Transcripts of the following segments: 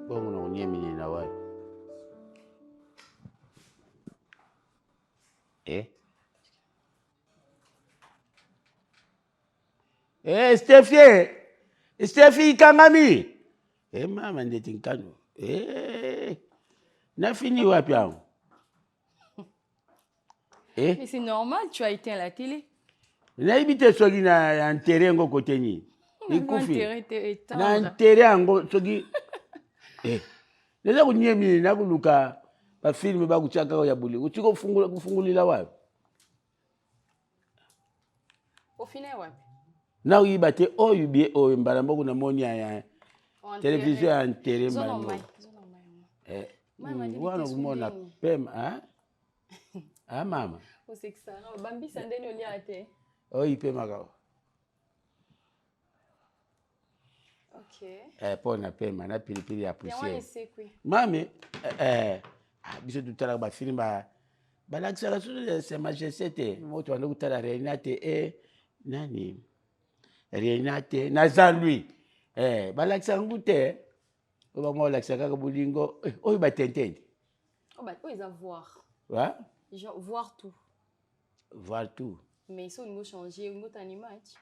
Bongo na unyemini na wapi? Steffi Kangami. Mama ndeti nkano. Na fini wapi yangu? Mais c'est normal, tu as été à la télé. Na ibite sogi na enterré ngo côté ni. Ikufi. Na enterré ngo sogi. Neza kunyemi na kuluka ba film ba kuchaka ya buli. Utiko kufungulila wapi? Au final wapi? Na uyibate oyubie oyimbalambo kuna monia ya télévision enterré mango. Wana kumona pema mama. Osekisa na bambisa ndeni olia ate. Pema ka. OK. Pona pema na pilipili ya poussière. Ya sekwi. Mami biso tutala ba film ba lakisa sur c'est majesté moto ando kutala Renate nani Renate na Jean-Louis ba lakisa ngute oba mo lakisa kaka bulingo oyo ba tentende ils à voir. Ouais. Genre voir tout. Voir tout. Mais ils ont changer une autre image.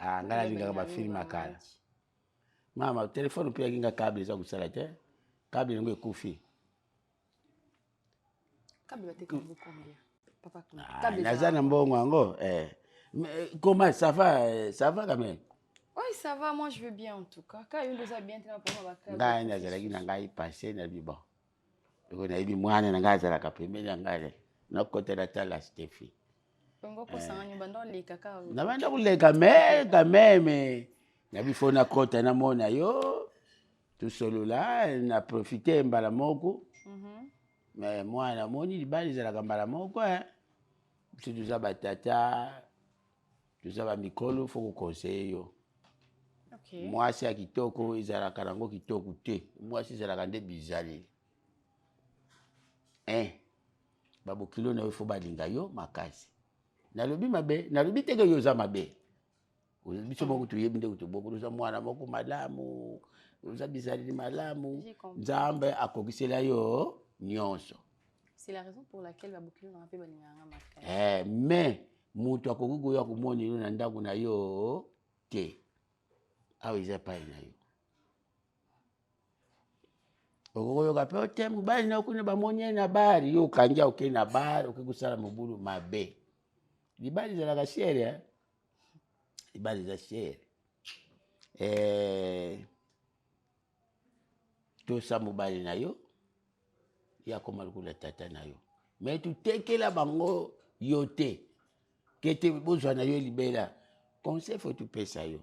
Ngala linga ba film akala. Mama téléphone pia kinga câble za kusala te. Câble ngo ekufi. Câble va te combien papa câble. Nazana mbongo ngo comment ça va quand même? Oui, ça va, moi je veux bien en tout cas. Quand il nous a bien tellement pour moi câble. Ngai nazalaki na ngai passé na bi bon. Eko na ibi mwana na ngai zala ka pembeni ngale. Na kotela tala Steffi. Ngo ko sanga nyumba le kaka. Na banda kuleka mais na bifona kota na mona yo tout solo là na profiter mbala moko. Mais moi na moni libali zala ka mbala moko si tu za batata tu za ba mikolo faut ko conseiller yo. OK. Moi c'est kitoko izala karango kitoko te. Moi c'est zala kande bizali. Babu kilo na faut balinga yo makasi. Nalobi mabe, nalobi teke yo za mabe. Biso moko tuyebi nde kutoboko za mwana moko malamu, za bizali malamu. Nzambe akokisela yo nyonso. C'est la raison pour laquelle babu kilo na pe balinga makasi. Mais mutu akokugo ya kumoni yo na ndako na yo te. Awe za pa na yo. Ogoyo kape otemu bali na kuna bamonye na bari yo kanja oke na bari okekusala mubulu mabe. Libali za la chere libali za chere to sa mobali na yo ya koma lukula tata na yo mais tu tekela bango yote kete bozwa na yo libela conseil faut tu pesa yo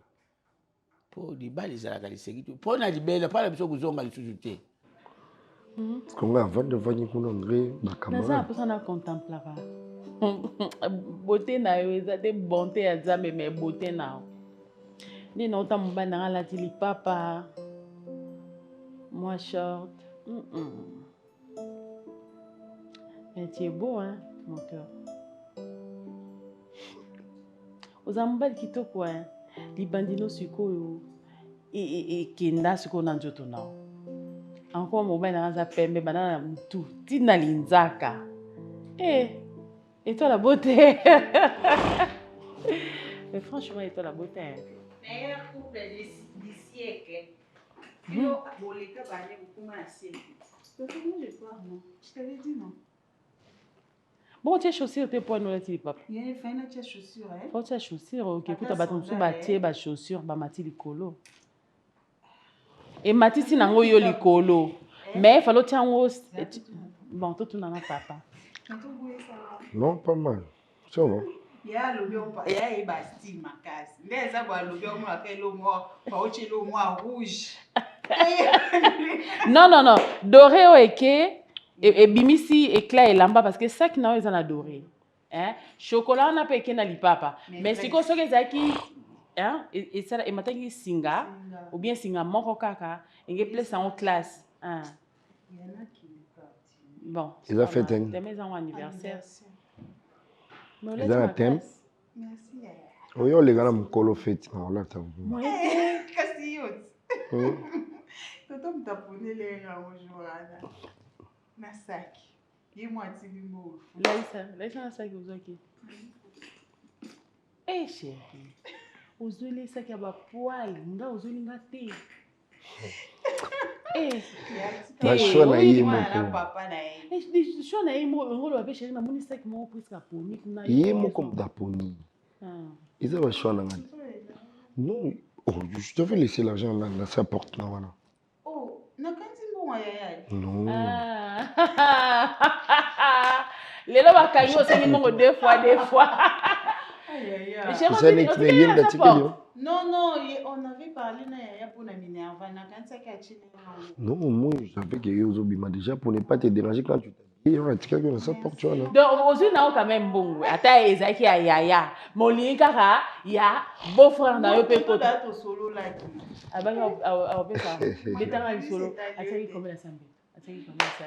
po libali za la liseki tu po na libela pala biso kuzonga lisusu te. Comme avant de venir pour l'engrais, ma camarade. Ça personne a contemplera. Beauté na yo ezate bonté ya Nzambe mais beauté na. Ni na uta mba na la tili papa. Moi short. Mais tu es beau hein, mon cœur. Ozamba kitoko hein. Libandino sikoyo e kenda siko na njoto na. Encore mobile na za pembe banana mutu tina linzaka. Et toi la beauté. Mais franchement, et toi la beauté. Meilleur couple du siècle. Yo, boleka bane bukuma na siècle. Donc comment je parle non? Je t'avais dit non. Bon, tu as chaussures tes poids nous là tu papa. Il y a fait une chaussure hein. Faut tu as chaussures OK, écoute ba ton sou ba tie ba chaussures ba mati likolo. Et mati si nango yo likolo. Mais fallait tiango bon tout na papa. Non, pas mal. Ça va. Il y a le lion, il y a Bastille Macas. Les avoir le lion, le mot, le mot rouge. Non. Doré au eke et bimisi éclat et lamba parce que ça qui n'a pas doré. Chocolat on a pas eke na lipapa. Mais si quoi ce que zaki et ça et matangi singa ou bien singa moko kaka et place en classe. Il y en a qui bon. Il a fait un. Des maisons anniversaire. Il a un thème. Merci. Oui, on les gars m'ont collé fait. On l'a t'as vu. Qu'est-ce que comme taponner les rangs na sac. Ye moi timimo. Laissa na sac ozaki. Eh chérie. Ozoli sac ya ba poil, nga ozoli nga te. Eh. Na shona na moko. papa na ye. Eh, shona yimo ngolo ba chérie na moni sac mo presque poni kuna. Yemo comme d'aponi. Ils avaient shona ngani. Non, oh, je devais laisser l'argent là, dans sa porte là, voilà. Oh, na kanti mbongo ya. Non. Lelo bakangi osengi mbongo deux fois. Ça n'est que rien d'attiqué. Non, on avait parlé na yaya pour na Minerva, na kanti ka chine. Non, moi, je savais que Yozobima déjà pour ne pas te déranger quand tu t'habilles. On a tiré dans sa porte, tu vois là. Donc, aujourd'hui, on a quand même bon. Ata ezaki ya yaya. Moli kaka ya beau-frère na yo pe ko. Dato solo là. Abanga au pe ça. Betanga solo. Ataki comme la sambe. Ataki comme ça.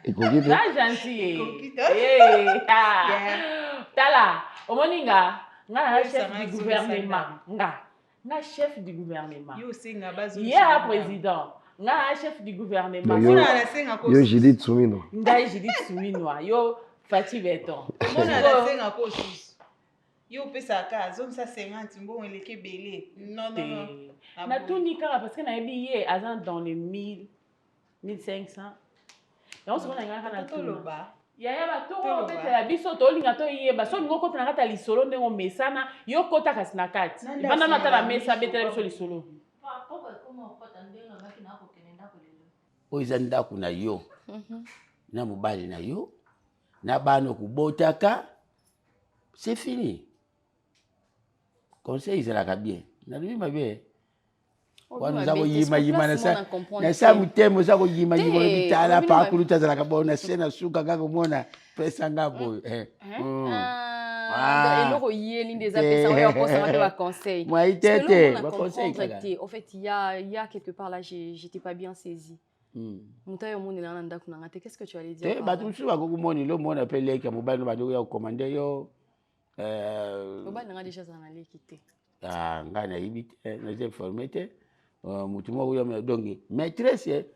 Et quoi qu'il Ah gentil. Eh. Tala, omoninga, nga chef du gouvernement. Nga chef du gouvernement. Yo singa bazo. Ya président. Nga chef du gouvernement. Yo Judith Soumino. Nga Judith Soumino. Yo Fati Beton. Mona la senga ko sus. Yo pesa ka zone sa 50 mbongo eleke belé. Non. Na tuni kara parce que na yebi ye azan dans les 1000 1500. Donc on a ngana toloba. Ya ba to pete la biso to linga to yeba so ngo kota na kata lisolo ndengo mesana yo kota kasi na kati. Bana na tala mesa betela biso lisolo. Oyo ndako na yo na mobali na yo na bana kubotaka c'est fini. Conseil ezalaka bien nalobi mabe wana zako yima na sa mutemo zako yima bitala pa kuluta zalaka bona sena suka kaka mona pesa ngabo eloko yeli des apesa on conseil ba conseil. Moi itete ba conseil kaka. En fait il y a quelque part là j'étais pas bien saisi. Mutayo moni na ndako na ngate qu'est-ce que tu allais dire? Ba tusu ba kokumoni lo mona pe leka mobali ba ndoko ya commander yo mobali nga déjà ça na leki te. Ah ngana yibite na je formete mutu moko yo dongi maîtresse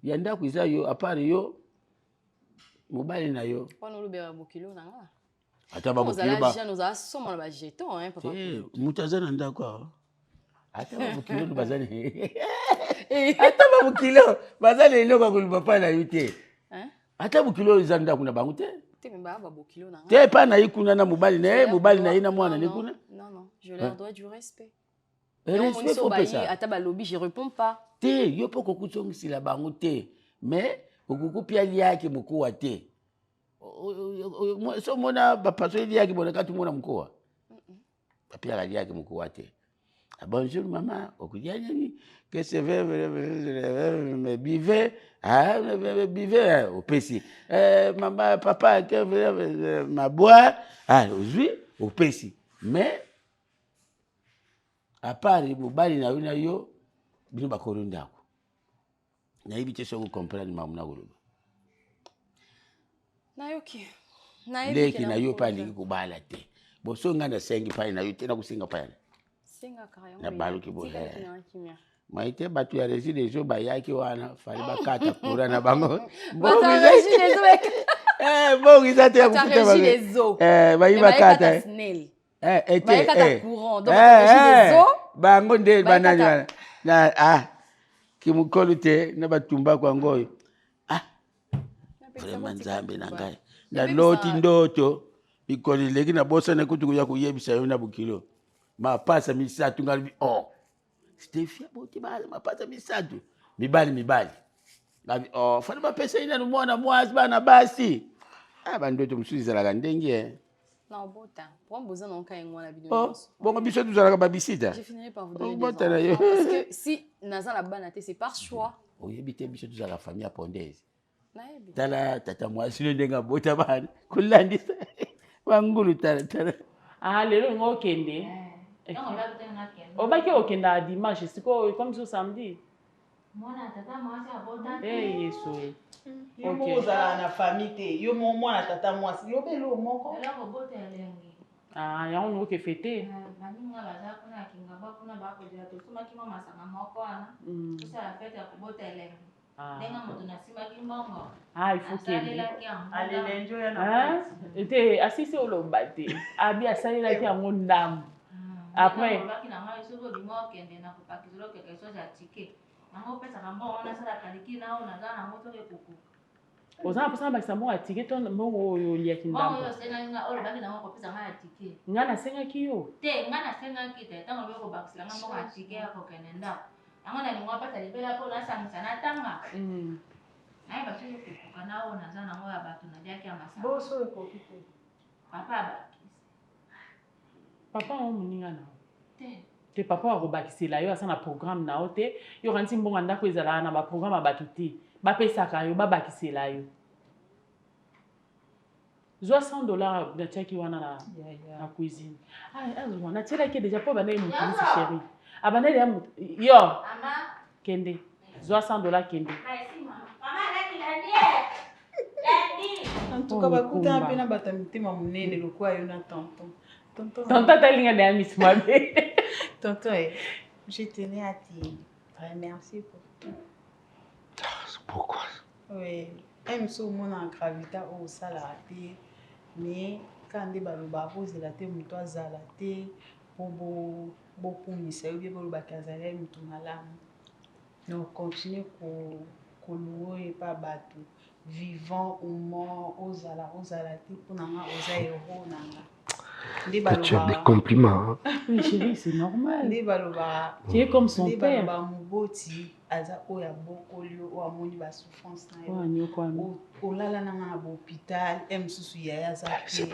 ya ndako iza yo apart yo mobali na yo wana olobera bokilo na nga ata ba bokilo ba nous a somme ba jeton hein papa mutu azana ndako ata ba bokilo no bazani ata ba bokilo bazali eloko kuluba pa na yute ata bokilo iza ndako na bango te te mba ba bokilo na nga te pa na ikuna na mobali na ina mwana ni kuna non je leur dois du respect. Respect faut pas ça. Ata ba lobby je réponds pas. Te yo poko kutsongisi la bango te mais okukupia liaki mkoa te. So mona ba paso liaki bona katu mona mkoa. Papia liaki mkoa te. Bonjour maman, okudia nini? Que c'est me bive bive au PC. Maman papa que ma boire aujourd'hui au PC. Mais à part mobali na una yo bino bakoro ndako na yibite so ko comprendre mamu na goloba na yoki na leki na yo pali kubala te bo so ngana sengi pali na yo te na kusinga pali singa kaya na baluki bo maite batu ya résidence ba yaki wana fali bakata kura na bango bongi za te ya kukuta ba ba yiba kata kata courant donc les eaux bango nde banani na kimukolo te na batumba kwa ngoyo vraiment nzambe na ngai na loti ndoto bikoli leki na bosa na kutu ya kuyebisa yo na bukilo mapasa misatu ngali Stefia boti bale mapasa misatu mibali ngabi fana mapesa ina no mwana mwazi bana basi bandoto musuliza la ndenge non bota pour besoin non ka ngwana bidon bon biso tuzalaka babisita je finirai par vous donner des enfants parce que si naza la bana c'est par choix oyebite biso tuzalaka famille pondaise naebi tala tata mwasi le ndenga bota bana kulandisa wangulu tala lelo ngo kende obaki okenda dimanche siko comme ce samedi mwana tata mwasi abota yeso yo mozala na famille te yo mwana tata mwasi yo belo moko yango ngo ke fete baninga baza kuna kinga ba kuna bako jira to suma kima masanga moko ana. Kusa la fete ya kubota elengi. Denga moto nasima kimbongo. Ah, il faut Asali la ki anga. Allez, l'enjoy à la hein était assisé au lobate abi asali la ki ango ndam après baki na ngai sobo lingo kende na kupakizolo quelque chose ya ticket. Nango pesa kambo ona sala kaliki na ona zana moto ke kuku. ozana posana bakisa mbongo ya tike to mbongo oyo oliaki ndambo Mbongo yo senga nga olo baki nango kopesa ngai ya ticket. nga nasengaki yo Te nga nasengaki te ntango beko bakisila nga mbongo ya ticket ya kokende ndako. Yango na lingo pesa libela po nasangisa na tanga. Naye basuki kukuka na ona zana nango ya bato na diaki ya masanga. Boso et coquille. Papa bakisi. papa o moninga na Te. te papa akobakisela yo asa na programme na yo te yo kanisi mbongo ya ndako ezalaka na baprogramme ya bato te bapesaka yo babakisela yo zwa $100 natiaki wana na cuisine azwa natielaki déjà mpo bandeli motumisi chéri abandeli ya yo Mama. kende zwa $100 kende Merci mama. Mama laki la En tout cas, bakuta un peu na bata mitema munene lokwa yo na tonton. tonton talinga na miss mabe Tonton, je tenais à te remercier pour tout. Pourquoi? Oui, même si on a gravité au salaté, mais quand on baloba kozela te muto azala te po bokumisa yo bien baloba kazala muto malamu. Donc continuer koluwe pa bato vivant ou mort ozala te pour nanga oza héros nanga. Tu as des compliments. Hein? oui chérie c'est normal Nde baloba tu es comme son père baloba moboti aza oyo abokoli oyo amoni basouffrance na yo wanyokwami olala nanga na bahôpital mosusu yaya aza te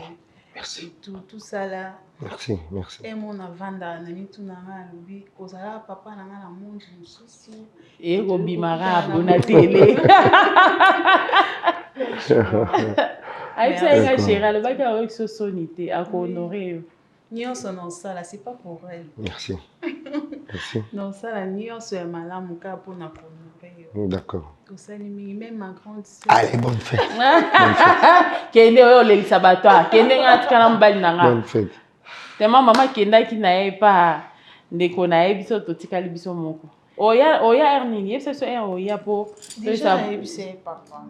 Merci. tout ça là Merci, merci. mon avanda na mituna nanga alobi ozala papa nanga na monde mosusu ekobimaka bona tele ayebisa yenga chéri alobaki aoyoki so soni te akohonore yo nyonso naosala c'est pas pour elle Merci. Merci. naosala nyonso ya malamu kaka mpona kohonore yo D'accord. tosali mingi même ma grande sœur Allez, bonne fête. kende oyo olelisa bato kende nga atikala mobali na nga Bonne fête. tema mama kendaki na ye pa ndeko na ye biso totikali biso moko oya air nini yebisa biso air oya po déjà nayebisa ye papa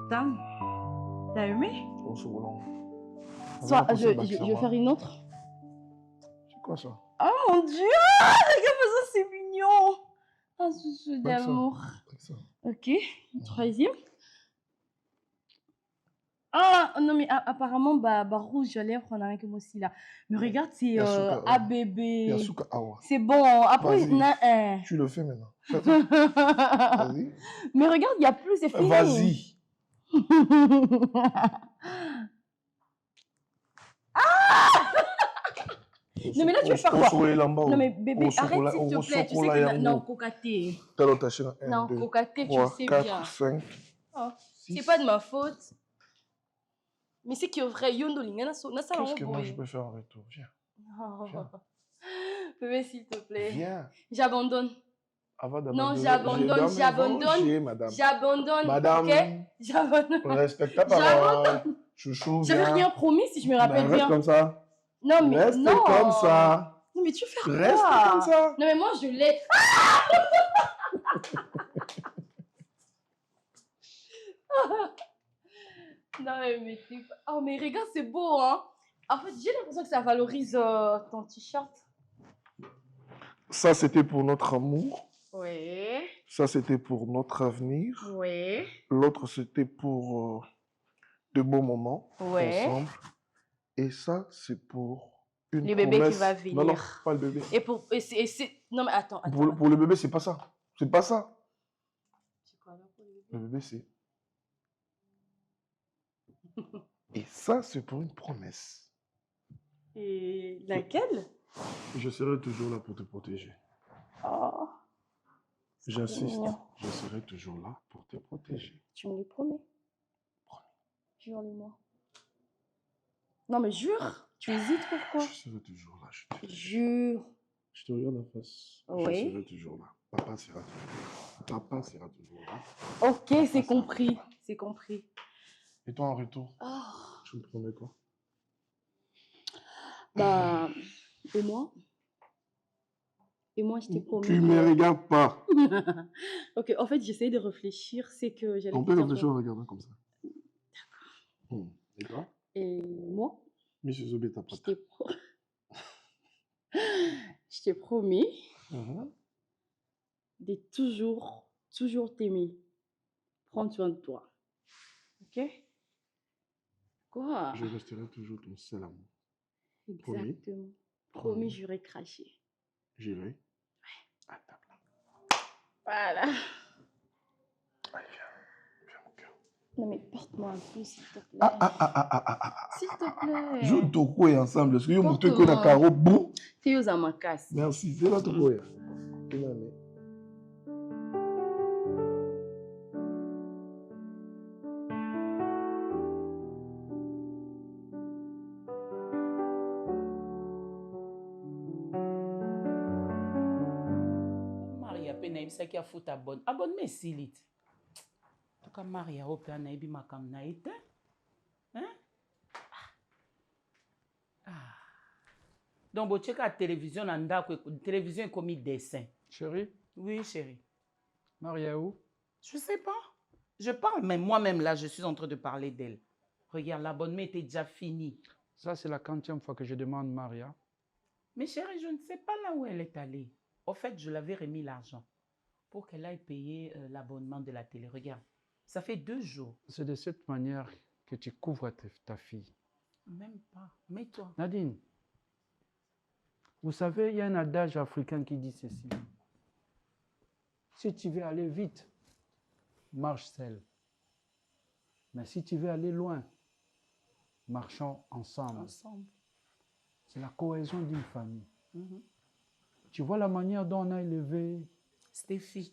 T'as aimé? Oh, c'est bon. Soit, je vais faire une autre. C'est quoi ça? Oh mon Dieu! Regarde ça, c'est mignon! Un souci Pas que ça. d'amour. Pas que ça. Ok, troisième. Ah non, mais apparemment, rouge à lèvres, on a rien que moi aussi là. Mais regarde, c'est Yasuka, ABB. Yasuka Awa. C'est bon, après, Vas-y. Tu le fais maintenant. Vas-y. Mais regarde, il n'y a plus, c'est fini. Vas-y. Non, mais là, tu veux faire quoi? Non, mais bébé, arrête s'il te plaît. Tu sais que non, cocaté. Non, cocaté, tu sais bien. 4, 5. Oh, c'est pas de ma faute. Mais c'est qui est vrai, Yondo Lingana, Qu'est-ce que moi je peux faire en retour? Viens. Viens. Bébé, s'il te plaît. Viens. J'abandonne. Non, J'abandonne. J'abandonne. Madame. Ok? J'abandonne. Respecte ta parole. Chouchou, viens. J'avais rien promis, si je me rappelle bien. Reste comme ça. Non, mais Reste non. comme ça. Non, mais tu fais quoi? Reste comme ça. Non, mais moi, je l'ai. Non, mais t'es... Oh, mais regarde, c'est beau, hein. En fait, j'ai l'impression que ça valorise ton t-shirt. Ça, c'était pour notre amour. Oui. Ça, c'était pour notre avenir. Oui. L'autre, c'était pour de beaux moments ensemble. Et ça, c'est pour une le promesse. bébé qui va venir. Non, non, pas le bébé. Et c'est... Non, mais attends. Pour le bébé, c'est pas ça. C'est pas ça. C'est quoi là pour le bébé? Le bébé, c'est... Et ça, c'est pour une promesse. Et laquelle? Je serai toujours là pour te protéger. Oh. J'insiste, je serai toujours là pour te protéger. Tu me le promets? Jure-le-moi. Non, mais jure. Tu hésites, pourquoi? Je serai toujours là. Jure. Je te regarde en face. Oui. Je serai toujours là. Papa sera toujours là. Ok, c'est compris. C'est compris. Et toi, en retour, Oh. tu me promets quoi? Et moi? Et moi, je t'ai promis. Tu me regardes pas. Ok, en fait, j'essaie de réfléchir. C'est que j'allais On peut réfléchir en regardant comme ça. D'accord. Et toi? Et moi? Monsieur Zobé, t'as pas. Je t'ai promis de toujours t'aimer. Prends soin de toi. Ok? Quoi? Je resterai toujours ton seul amour. Exactement. Promis, juré, craché. J'irai à ta place. Voilà. Allez, viens mon cœur. Non mais porte-moi un peu, s'il te plaît. S'il te plaît. Je te crois ensemble. Parce que je me trouve que caro bou. Tu es à ma casse. Merci, c'est là te crois. qui a foutu abonne mais silit en tout cas Maria opéra na ebi makam na ite hein donc bo check la télévision na ndako télévision comme dessin. Chérie? Oui chérie. Maria où? Je sais pas, je parle même moi-même là, je suis en train de parler d'elle. Regarde, l'abonnement était déjà fini. Ça c'est la 40e fois que je demande Maria. Mais chérie, je ne sais pas là où elle est allée. Au fait, je l'avais remis l'argent pour qu'elle aille payer l'abonnement de la télé. Regarde, ça fait 2 jours. C'est de cette manière que tu couvres ta fille. Même pas. Mets-toi. Nadine, vous savez, il y a un adage africain qui dit ceci. Si tu veux aller vite, marche seul. Mais si tu veux aller loin, marchons ensemble. C'est la cohésion d'une famille. Tu vois la manière dont on a élevé Stéphie,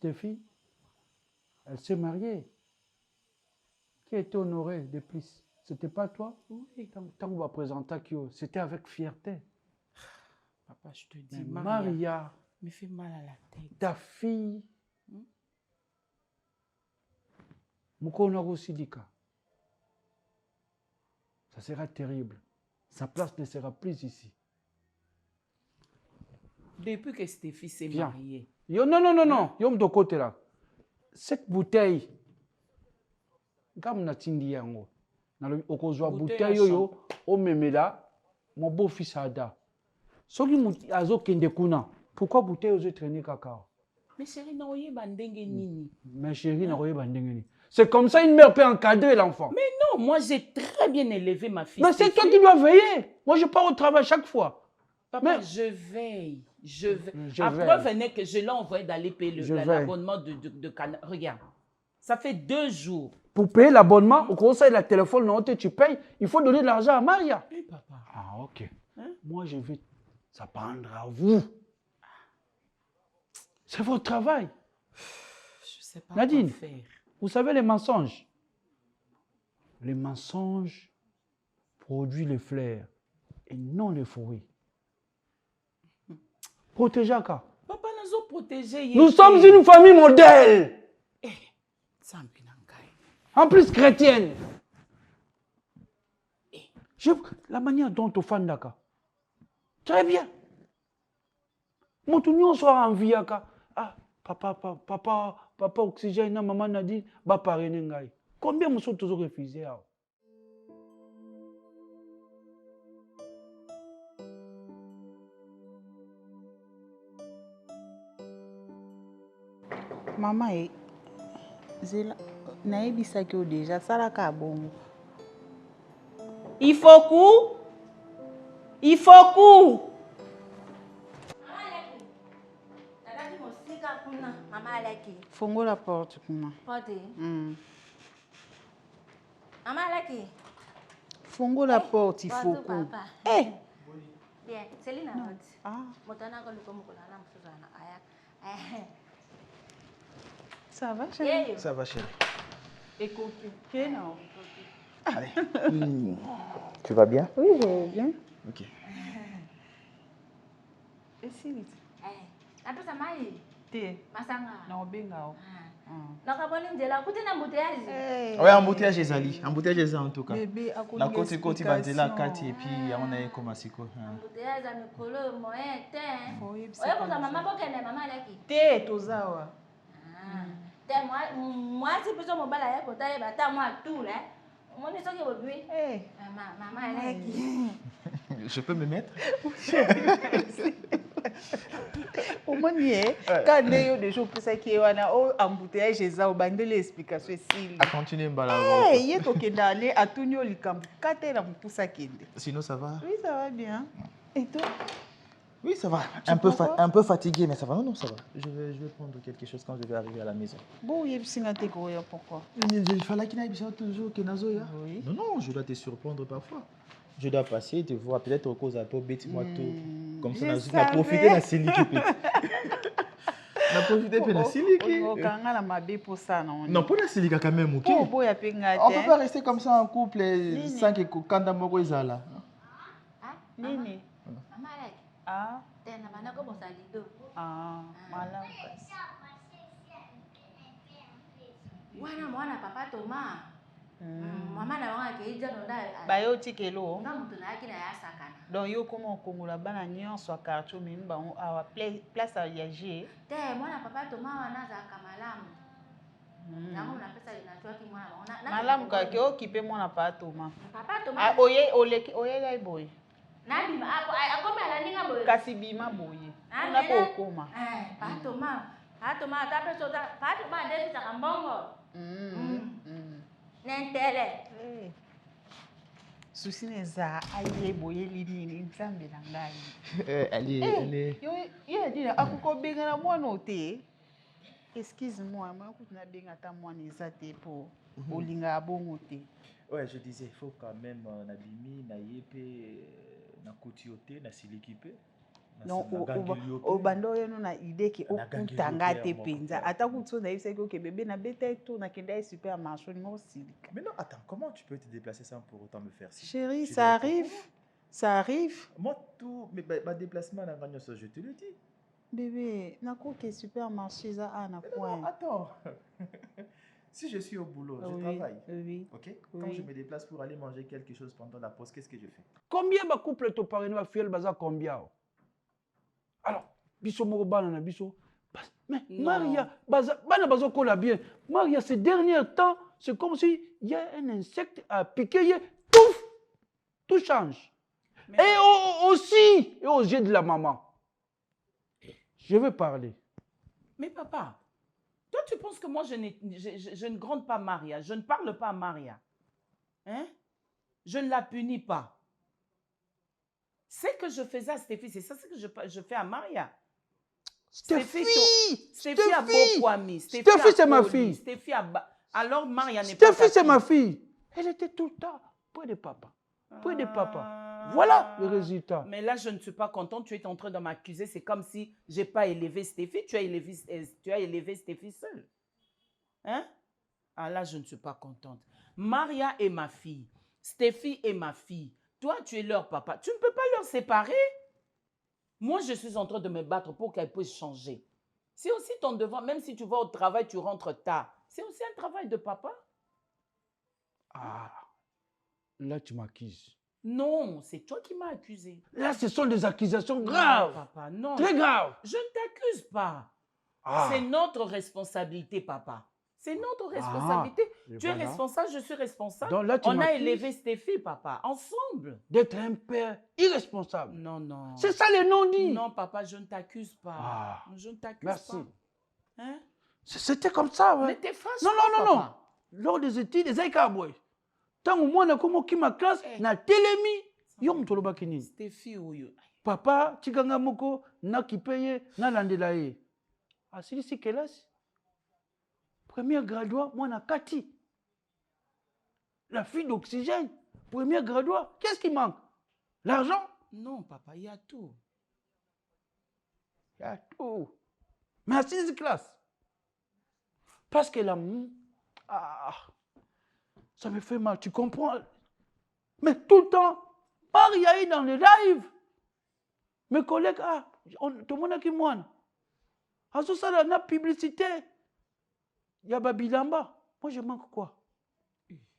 elle s'est mariée. Qui a été honorée de plus? C'était pas toi? Oui. Tant qu'on va présenter Kyo, c'était avec fierté. Papa, je te dis, Maria me fait mal à la tête. Ta fille, Mukonago Sidika, ça sera terrible. Sa place ne sera plus ici. Depuis que Stéphie s'est mariée. Non. Yom de côté là. Cette bouteille, Comme na tindi yango. Okozwa bouteille yo o memela mon beau-fils Ada. Soki azo kende kuna. Pourquoi bouteille ozo traîner cacao? Mais chérie, na oyeba ndenge nini? Mais chérie, na oyeba ndenge nini? C'est comme ça une mère peut encadrer l'enfant. Mais non, moi j'ai très bien élevé ma fille. Mais c'est toi qui dois veiller. Moi je pars au travail chaque fois. Papa, mais je veille. À preuve est que je l'ai envoyé d'aller payer l'abonnement de Canal. Regarde, ça fait 2 jours. Pour payer l'abonnement, au conseil de la téléphone, non, tu payes, il faut donner de l'argent à Maria. Oui, papa. Ah, ok. Hein? Moi, je vais s'apprendre à vous. C'est votre travail. Je ne sais pas Nadine, quoi faire. Vous savez les mensonges? Les mensonges produisent les fleurs et non les fruits. Protégez Aka. Papa, nous avons protégé. Nous sommes une famille modèle. En plus chrétienne. La manière dont tu fais Daka. Très bien. Mon tout soit en vie Aka. Ah, papa, oxygène, maman Nadine, ba parrainer ngai. Combien de sont toujours refusés? Maman, nayebisaki yo déjà salaka bongo. Il faut coup. Fongo la porte kuna. Porte. Maman Alaki. Fongo la porte, il faut coup. Eh. Bien, Céline a dit. Ah. Motana ko luko mukona na msuzana aya. Ça va, chérie? Ça va, chérie. Écoute, non. Allez. Tu vas bien? Oui, je vais bien. Ok. Et si vite? Après ça m'a dit. Thé. Masanga. Non, benga. Nakabona nzela kuti na embouteillage. Oui, embouteillage ezali. Embouteillage ezali en tout cas. Bébé, à na côté banzela kati et puis on a comme asiko. Embouteillage à mikolo moyen te. Oye ko maman bokene maman Alaki. Thé tozawa. Te moi si besoin mobala ya kota ye bata moi tout là. Moi ne sais que bobui. Maman Alaki. Je peux me mettre? Au moins, quand il y a des choses qui sont en embouteillage, j'ai bandé l'explication ici. À continuer, Mbala. Il y a des d'aller à tout le monde. Sinon, ça va? Oui, ça va bien. Et toi? Oui, ça va. Un peu fatigué, mais ça va. Non, ça va. Je vais prendre quelque chose quand je vais arriver à la maison. Bon, il y a pourquoi? Il fallait qu'il y ait toujours oui. Non, je dois te surprendre parfois. Je dois passer, te voir, peut-être au cause à toi, bête-moi tout. Comme ça, on a profité de la silique. On a profité de la silique. Non, pour la silique quand même, ok? On ne peut pas rester comme ça en couple sans que quand on m'a dit là. Nini? Ah. Malam. Mwana papa Thomas. Maman na wanga ke ija no da. Ba yo tikelo. Na mutu na akina ya sakana. Donc yo comment kongola bana nyonso a quartier mais ba a place à yager. Te mwana papa Thomas wana za kamalamu. Nango na pesa inatoa ki mwana ona. Malamu ka ke occupé mwana papa Thomas. Papa Thomas. Ah oye la boy. Na bima akome ala ninga boy. Kasi bima boy. Na ko koma. Papa Thomas. Papa Thomas ta pesa Papa Thomas ndeni za kambongo. Nentele. Souci neza aye boye lini nzambe na ngai. Elle Yo dit akuko benga na mwana ote. Excuse-moi, mais écoute na benga ta mwana ezate pour olinga bongo te. Ouais, je disais, il faut quand même nabimi na yepe na kutiote na silikipé. Non, au bando yeno na idée ki okutanga te penza ata kutso na yise ko ke bébé na bete to na kenda supermarché no silika. Mais non, attends, comment tu peux te déplacer sans pour autant me faire signe? Chérie, ça arrive. Ça arrive. Moi tout mais ma déplacement na gagnon ça je te le dis. Bébé, na ko ke supermarché za ana coin. Non, attends. Si je suis au boulot, je travaille. Oui. OK? Quand je me déplace pour aller manger quelque chose pendant la pause, qu'est-ce que je fais? Combien de couples te parrainent va fiel baza combien? Alors, biso moko bana na biso. Mais Maria, bana bazo kola bien. Maria ces derniers temps, c'est comme si il y a un insecte à piquer, tout change. Et aussi, et aux yeux de la maman. Je veux parler. Mais papa, toi tu penses que moi je ne gronde pas Maria, je ne parle pas à Maria. Hein? Je ne la punis pas. C'est que je faisais à Stéphie, c'est ça que je fais à Maria. Stéphie, Stéphie a beaucoup amis. Stéphie, c'est ma fille. Stéphie alors Maria n'est pas. Stéphie, c'est ma fille. Elle était tout le temps près de papa. Près de papa. Voilà le résultat. Mais là, je ne suis pas contente. Tu es en train de m'accuser. C'est comme si je n'ai pas élevé Stéphie. Tu as élevé Stéphie seule. Hein? Ah là, je ne suis pas contente. Maria est ma fille. Stéphie est ma fille. Toi, tu es leur papa. Tu ne peux pas leur séparer. Moi, je suis en train de me battre pour qu'elle puisse changer. C'est aussi ton devoir. Même si tu vas au travail, tu rentres tard. C'est aussi un travail de papa. Ah, là, tu m'accuses. Non, c'est toi qui m'as accusé. Là, ce sont des accusations graves. Non, papa, non. Très graves. Je ne t'accuse pas. Ah. C'est notre responsabilité, papa. C'est notre responsabilité. Tu es voilà. responsable, je suis responsable. Donc là, tu on a m'accuses élevé Stéphie, papa, ensemble. d'être un père irresponsable. Non, non. C'est ça les non-dits. Non, papa, je ne t'accuse pas. Ah. Je ne t'accuse Merci. pas. Hein? C'était comme ça, ouais. Mais t'es fâche. Non. Lors des études, les Aïkaboué. Tant au moins, on a qui ma classe, na télémi. Yom tolo bakini. Stéphie, oui. Papa, Chikanga Moko, na kipeye, na landelaye. Ah, c'est ici quelle âge? Première graduat, moi, na Kati. La fille d'oxygène. Première graduat. Qu'est-ce qui manque? L'argent? Non, papa, il y a tout. Il y a tout. Mais à 6 classes. Parce que l'amour, ça me fait mal, tu comprends? Mais tout le temps, Maria est dans les lives. Mes collègues, tout le monde a qui moi. À ce ça, la publicité. Il y a Babilamba. Moi, je manque quoi?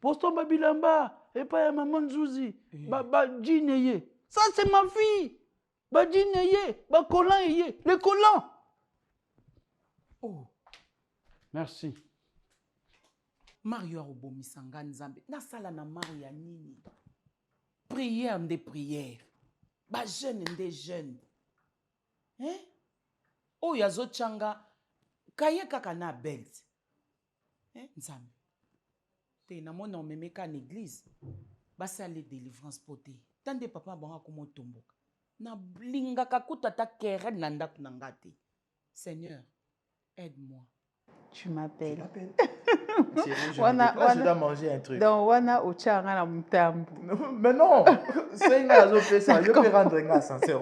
Poston Babilamba. Et pas Maman Zouzi. Djineye. Ça, c'est ma fille. Djineye. Kolan. Les collants. Oh. Merci. Mario Obomisanga Nzambe. Nasala na Maria nini. Prière des prières. Jeune des jeunes. Hein? Oh, yazo changa. Kaye kaka na belt. Hein? Nzambe. Te na mona omemeka en église. Basale délivrance poté. Tande papa banga komo tomboka. Na blinga kakuta ta kere nanda kunangate. Seigneur, aide-moi. Tu m'appelles. Je dois manger un truc. Donc, wana ochanga na mutambu. Mais non, c'est une raison fait ça. Je peux rendre un sincère.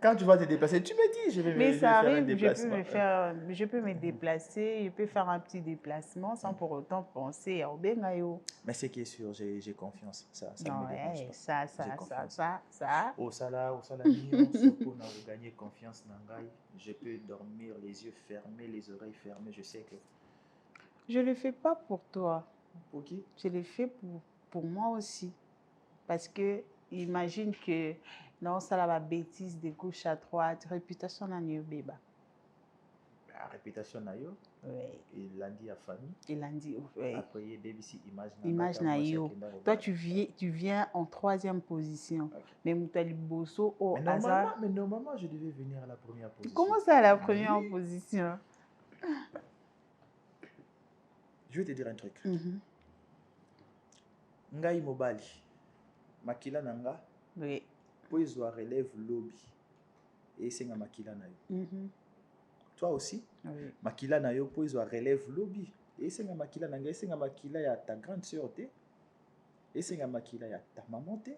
Quand tu vas te déplacer, tu me dis, je vais Mais me ça faire arrive, un déplacement. je peux me déplacer, je peux faire un petit déplacement sans pour autant penser à Obengayo. Mais ce qui est sûr, j'ai confiance. Ça Non, me dérange pas. ça. Au salaire, surtout, on a gagné confiance dans Gaï. Je peux dormir les yeux fermés, les oreilles fermées. Je sais que. Je ne le fais pas pour toi. Pour qui? Je le fais pour moi aussi. Parce que, imagine que non, ça la bêtise de gauche à droite, réputation n'a ni bébé. La réputation n'a yo. Oui. Il l'a dit à famille. Il l'a dit. Oui. Après, il y a ici image n'a yo. Toi, tu viens en 3e position. Okay. Mais Moutali Bosso au hasard. Mais normalement, je devais venir à la première position. Comment ça, à la première position? Je vais te dire un truc. Ngai Mobali. Makila nanga. Oui. Pour ils relève lobby. Et c'est un makila na yo. Toi aussi? Oui. Makila na yo pour ils relève lobby. Et c'est un makila nanga. Et c'est un makila ya ta grande sœur te. Et c'est un makila ya ta maman te.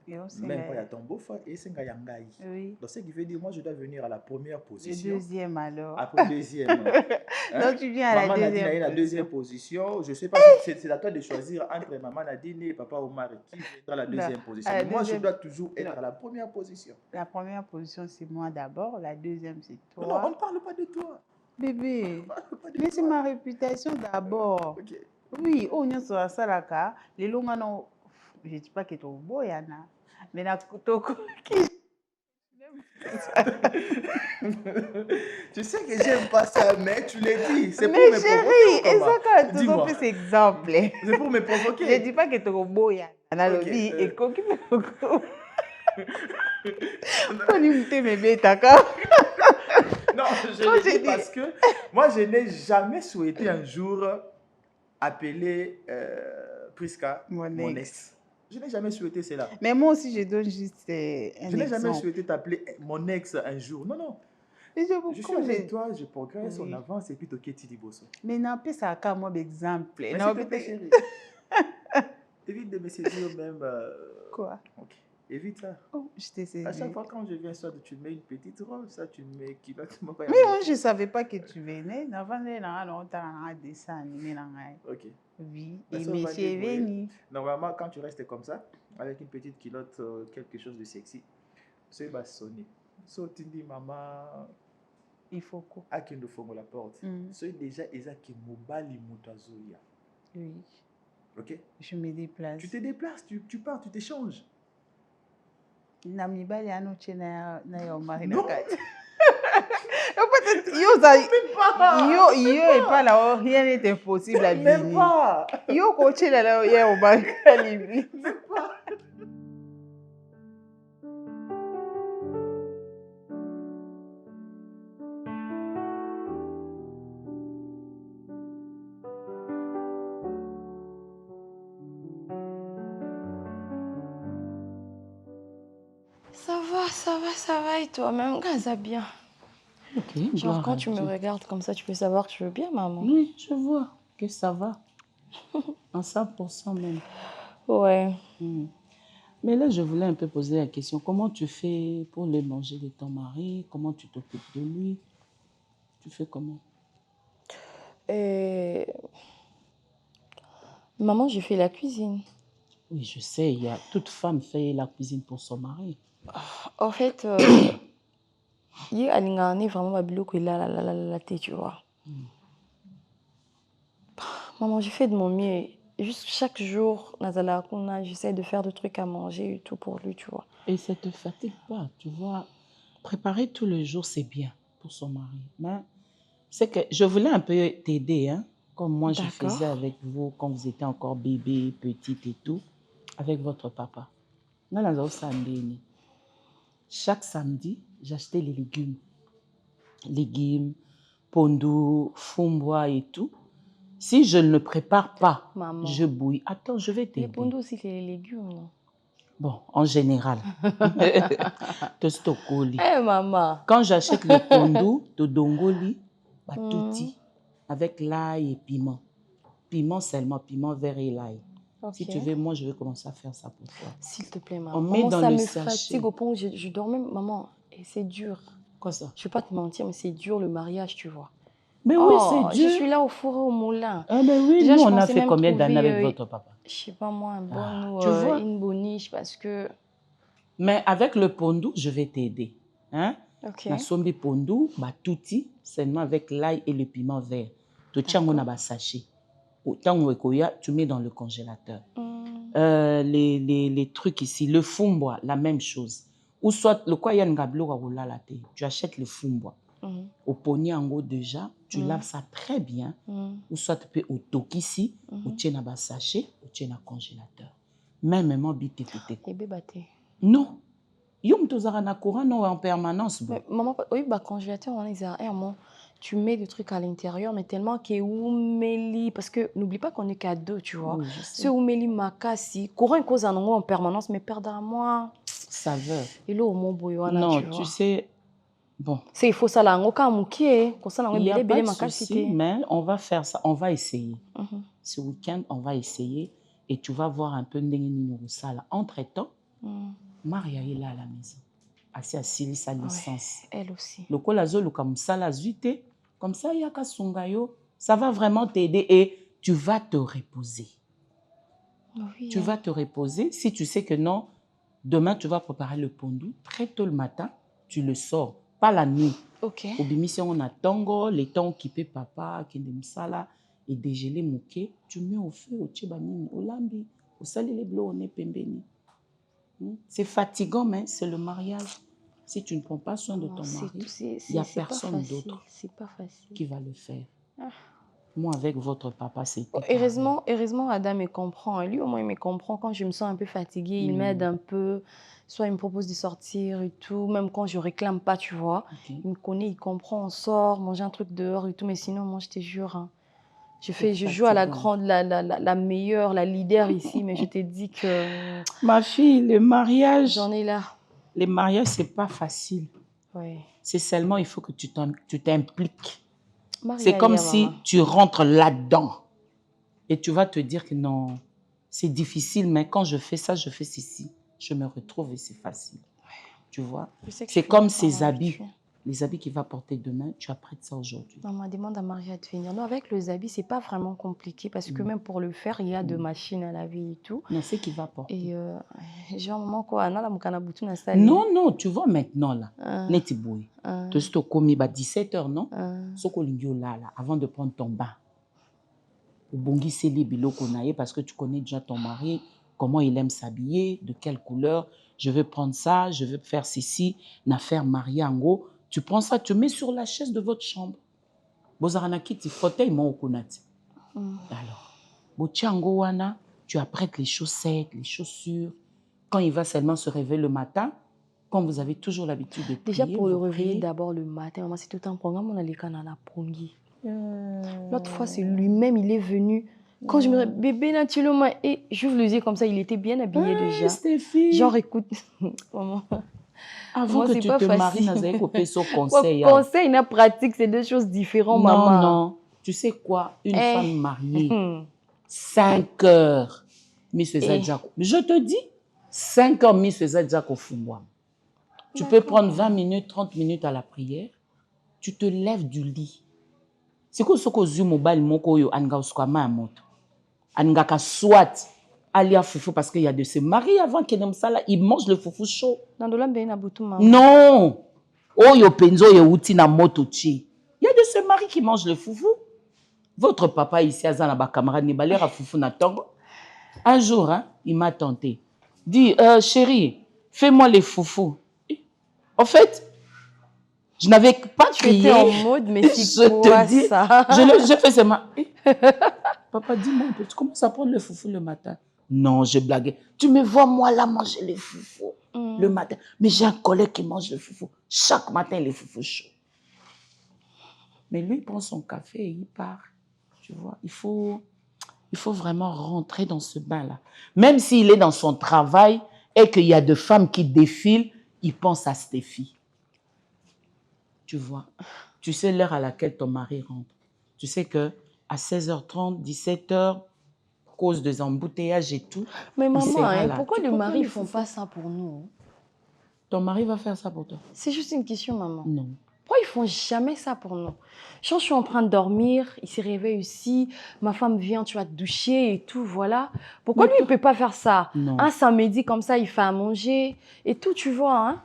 Même pas ya ton beau-frère. Et c'est un yangai. Oui. Donc ce qui veut dire moi je dois venir à la première position. Le 2e alors. Après 2e. Donc tu viens à la 2e position. Je ne sais pas si c'est à toi de choisir entre maman Nadine et papa Omar qui viendra à la 2e position. Moi je dois toujours être à la première position. La première position c'est moi d'abord, la 2e c'est toi. Non, on ne parle pas de toi. Bébé, mais c'est ma réputation d'abord. Okay. Oui, on est sur la salaka. Les longs je ne dis pas que tu es beau, Yana. Mais la toko qui. Tu sais que j'aime pas ça, mais tu l'as dit. C'est pour Mais me chérie, provoquer. et ça quand tu Dis-moi. as fait cet exemple. C'est pour me Je provoquer. ne dis pas que tu es beau, Analogie, Ok, et coquille. Faut limiter mes bêtes, d'accord? Non, je Quand le j'ai dis dit- parce que moi, je n'ai jamais souhaité un jour appeler Priska Mon ex. ex. Je n'ai jamais souhaité cela. Mais moi aussi, je donne juste un Je n'ai jamais exemple. souhaité t'appeler mon ex un jour. Non, non. Et Je suis avec toi, je progresse, Oui. on avance et puis tu es Bosso. Mais n'empêche ça quand moi d'exemple. Mais Non, s'il te plaît, peut-être- chérie. Évite de me saisir même. Quoi? Ok. Évite ça. Oh, je t'ai saisi. À chaque fois quand je viens, soit tu mets une petite robe, ça tu mets culotte. Mais moi, je ne savais pas que tu venais. Avant de un dessin animé. Ok. Oui, Mais et ça, on va monsieur est débrouiller. venu. Normalement, quand tu restes comme ça, avec une petite culotte, quelque chose de sexy, ça va sonner. So, tu dis, maman, Il faut quoi? à qui nous ferons la porte. Mm. So, déjà, ils qui mobali mutazoya. Oui, Ok? je me déplace. Tu te déplaces, tu pars, tu t'échanges. Namibali anoche na yo mari na Non. kati. Peut-être yo et pas là, rien n'est impossible à Même Bini. pas. Yo coach là yo au mari na Libye. Ça va et toi-même, Gaza bien. Ok, Genre gloire quand à tu me Dieu. regardes comme ça, tu peux savoir que tu veux bien, maman. Oui, je vois que ça va. En 100% même. Ouais. Mm. Mais là, je voulais un peu poser la question. Comment tu fais pour le manger de ton mari? Comment tu t'occupes de lui? Tu fais comment? Et... Maman, j'ai fait la cuisine. Oui, je sais, toute femme fait la cuisine pour son mari. En fait, il y a vraiment ma biloko la thé, tu vois. Maman, j'ai fait de mon mieux. Juste chaque jour, Nazala Kuna, j'essaie de faire des trucs à manger et tout pour lui, tu vois. Et ça ne te fatigue pas, tu vois. Préparer tous les jours, c'est bien pour son mari. Mais c'est que je voulais un peu t'aider, hein, comme moi je D'accord. faisais avec vous quand vous étiez encore bébé, petite et tout, avec votre papa. Chaque samedi, j'achetais les légumes. Légumes, pondu, fumbois et tout. Si je ne prépare pas, Maman. je bouille. Attends, je vais Les t'aider. pondos aussi, c'est les légumes, non? Bon, en général. Tostokoli. Eh, maman. Quand j'achète le pondu de dongoli, touti, avec l'ail et piment. Piment seulement, piment vert et l'ail. Ok. Si tu veux, moi, je vais commencer à faire ça pour toi. S'il te plaît, maman. On met Maman, dans ça le me sachet. fatigue au point où je dors même. Maman, et c'est dur. Quoi ça? Je vais pas te mentir, mais c'est dur le mariage, tu vois. Mais oui, c'est dur. Je suis là au four et au moulin. Ah ben oui, Déjà, nous, je on a pensais fait même combien d'années trouver, avec votre papa? Je sais pas moi, un bon Ah, ou tu vois? une boniche parce que... Mais avec le pondu, je vais t'aider. Hein? Ok. La sombi pondu, touti, seulement avec l'ail et le piment vert. Tu tiens mon sachet. Autant tu mets dans le congélateur. Les trucs ici, le fumbois, la même chose. Ou soit, le quoi tu achètes le fumbois. Au pognon en haut déjà, tu laves ça très bien. Ou soit tu peux au tokisi, ou tu as un sachet, ou tu as un congélateur. Même bité pété. Et bébaté. Non. Yom tozara na courant non en permanence. Bon. Mais maman, oui, congélateur, on est tu mets des trucs à l'intérieur, mais tellement que oumeli, parce que n'oublie pas qu'on est qu'à deux, tu vois. Oui, je sais. Ce oumeli makasi, courant une cause en permanence, mais perdre à moi. Saveur. Et là, au mon boyona, non, tu vois. Tu sais, bon. C'est il faut ça là, on moukié, comme ça, on Il n'y a pas de souci, mais on va faire ça, on va essayer. Ce week-end, on va essayer et tu vas voir un peu n'engi ça là. Entre-temps, Maria est là à la maison. Assise sa licence. Ouais, elle aussi. Le colazo, le comme ça, la zuité, comme ça, il y a qu'à songayo. Ça va vraiment t'aider et tu vas te reposer. Oui, tu vas te reposer. Si tu sais que non, demain, tu vas préparer le pondu. Très tôt le matin, tu le sors. Pas la nuit. Ok. Au bimisi, on a tango, les temps occupés papa, qui est sala, et dégelé mouké. Tu mets au feu, au tchébani, au lambi, au salé les bleus, on est pembeni. C'est fatigant, mais c'est le mariage. Si tu ne prends pas soin de ton mari, il n'y a personne d'autre qui va le faire. Moi, avec votre papa, c'était Heureusement, Adam me comprend. Lui, au moins, il me comprend. Quand je me sens un peu fatiguée, il m'aide un peu. Soit il me propose de sortir et tout. Même quand je réclame pas, tu vois. Il me connaît, il comprend. On sort, manger un truc dehors et tout. Mais sinon, moi, je te jure, hein, je joue à la grande, la meilleure, la leader ici. Mais je te dis que... Ma fille, le mariage... J'en ai là. Le mariage, c'est pas facile. Oui. C'est seulement, il faut que tu t'impliques. C'est comme si tu rentres là-dedans. Et tu vas te dire que non, c'est difficile, mais quand je fais ça, je fais ceci. Je me retrouve et c'est facile. Tu vois? C'est comme ces habits. Les habits qu'il va porter demain, tu apprêtes ça aujourd'hui. Maman demande à Maria de venir. Non, avec les habits, c'est pas vraiment compliqué parce que même pour le faire, il y a de machines à laver et tout. Non, c'est qu'il va porter. Et genre, maman, quoi, non, non, tu vois maintenant là. Neti boy. Tu es au commis 17h, non? Avant de prendre ton bain. Parce que tu connais déjà ton mari, comment il aime s'habiller, de quelle couleur. Je veux prendre ça, je veux faire ceci, na faire marier en gros. Tu prends ça, tu mets sur la chaise de votre chambre. Bozaranakiti, fauteuil mon okunati. Alors, tu apprêtes les chaussettes, les chaussures. Quand il va seulement se réveiller le matin, quand vous avez toujours l'habitude de prier. Déjà pour le réveiller d'abord le matin, maman, c'est tout un programme, on a les canaux à la pongi. L'autre fois, c'est lui-même, il est venu. Quand je me dis, bébé, naturellement, et j'ouvre les yeux comme ça, il était bien habillé déjà. Stéphie. Genre, écoute, maman. Avant que tu te maries, nous avons coupé son conseil. Conseil et pratique, c'est deux choses différentes, maman. Non. Tu sais quoi? Une femme mariée, 5 heures, Miss Zadjako. Je te dis, 5 heures, Miss Zadjako Fumwa. Tu peux prendre 20 minutes, 30 minutes à la prière. Tu te lèves du lit. C'est quoi ce que tu mobile moko yo anga uskama moto. Anga ka soit alia foufou parce qu'il y a de ces maris avant qu'ils n'aiment ça là, ils mangent le foufou chaud. Non. Oh yo penzo yo uti na moto chi. Il y a de ces maris qui mangent le foufou. Votre papa ici à Zanaba camarade ni balera foufou na tongo. Un jour hein, il m'a tenté. Dit chérie, fais-moi les foufous. En fait, je n'avais pas crié. En mode, mais c'est quoi ça? Je fais seulement. Papa, dis-moi un peu, tu commences à prendre le foufou le matin? Non, je blaguais. Tu me vois, moi, là, manger les foufous le matin. Mais j'ai un collègue qui mange le foufou. Chaque matin, les foufous chauds. Mais lui, il prend son café et il part. Tu vois, il faut vraiment rentrer dans ce bain-là. Même s'il est dans son travail et qu'il y a des femmes qui défilent, il pense à Stéphie. Tu vois, tu sais l'heure à laquelle ton mari rentre. Tu sais que à 16h30, 17h, cause des embouteillages et tout. Mais maman, pourquoi les maris ne font pas ça pour nous? Ton mari va faire ça pour toi? C'est juste une question, maman. Non. Pourquoi ils font jamais ça pour nous? Quand je suis en train de dormir, il se réveille aussi, ma femme vient, tu vas te doucher et tout, voilà. Pourquoi lui, il ne peut pas faire ça? Non. Un samedi comme ça, il fait à manger et tout, tu vois, hein?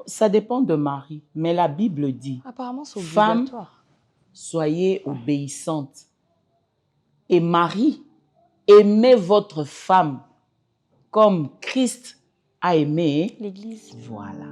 Ça dépend de mari, mais la Bible dit, apparemment, c'est obligatoire. Femme, soyez obéissantes. Et mari, aimez votre femme comme Christ a aimé l'Église. Voilà.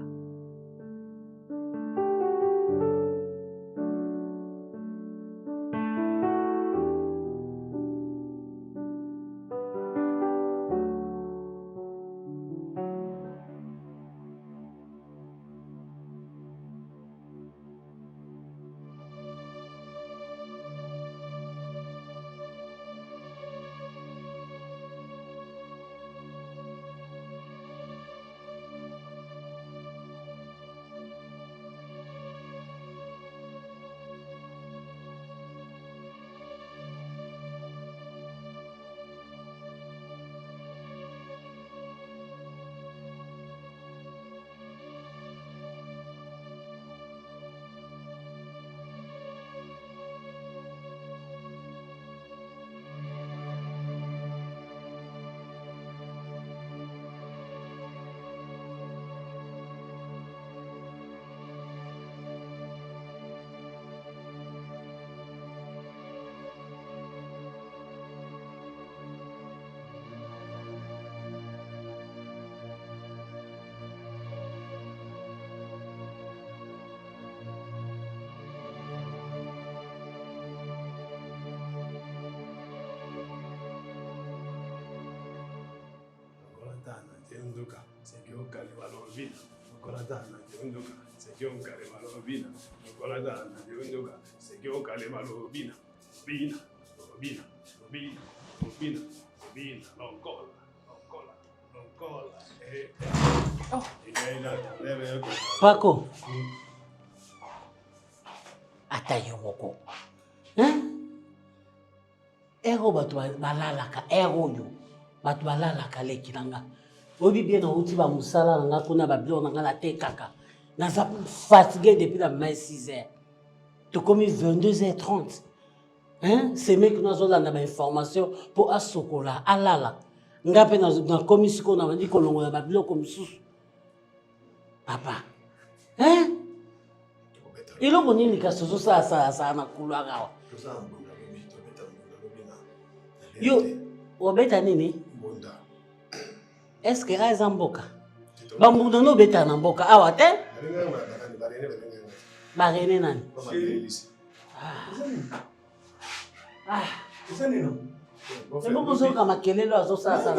Ondoka, c'est qui on calme Malovina. Nicolas Ondoka, c'est qui on calme Malovina. Nicolas Ondoka, c'est qui on calme Malovina. Bina, Bina, Bina, Bina, Bina, non cola. Paco. Atayo moko. Ero batu balalaka, ero yo. Batu balalaka leki nanga. Obi bien na uti ba musala nanga kuna ba bilo nanga la te kaka. Naza fatigué depuis la 6h. Tu commis 22h30. C'est mec nous avons la information pour asokola alala. Ngape na komisiko na bandi kolongo ya babilo comme sous. Papa. Ilo bonini ka soso sa na kulanga. Yo, obeta nini? Bonda. Est-ce que aiza mboka? Bambuda no beta na mboka awa te? Barene nani? C'est nino. C'est beaucoup de gens qui ont à ça.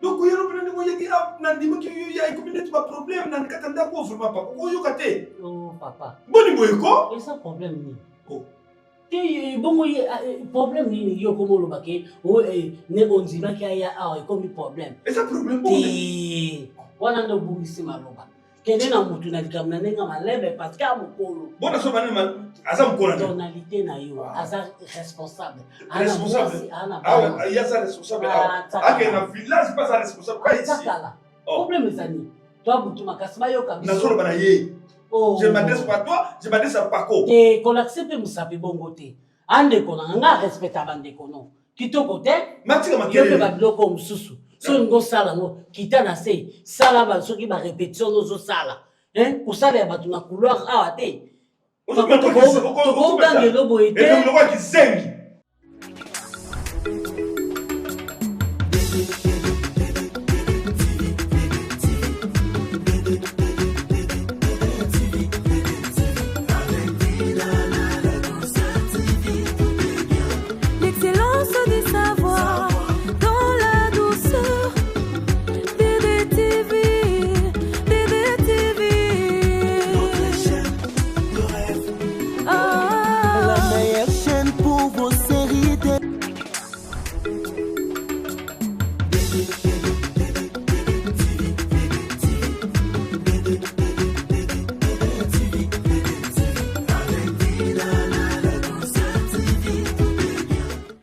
Donc, il y a un problème dans le Katanda pour vraiment pas. Oh, papa. Bon, il y a un problème. Oh. Bon, problème, il y a comme le baquet. Oh, ne on dit pas qu'il y a un problème. Et ça, problème, on a un bourrissé maloba. Quel na mutu na likamna nenga malebe parce qu'à mokolo. Bon na so banema aza mokolo. Tonalité na yo, aza responsable. Responsable. Ah, il y a ça responsable. Ah, que na village pas ça responsable pas ici. Problème ezani. Toi mutu makasima yo kabisa. Na solo bana ye. Oh. Je m'adresse pas à toi, je m'adresse à Paco. Et qu'on accepte musapi bongote. Ande kona nga respecta bande kono. Kitoko te. Matika makele. Yo pe babiloko mususu. So ngo sala ngo kita na se sala ba soki ba répétition no sala ko sala ya batu na couloir awa te to ko ngelo boyete et le roi qui zengi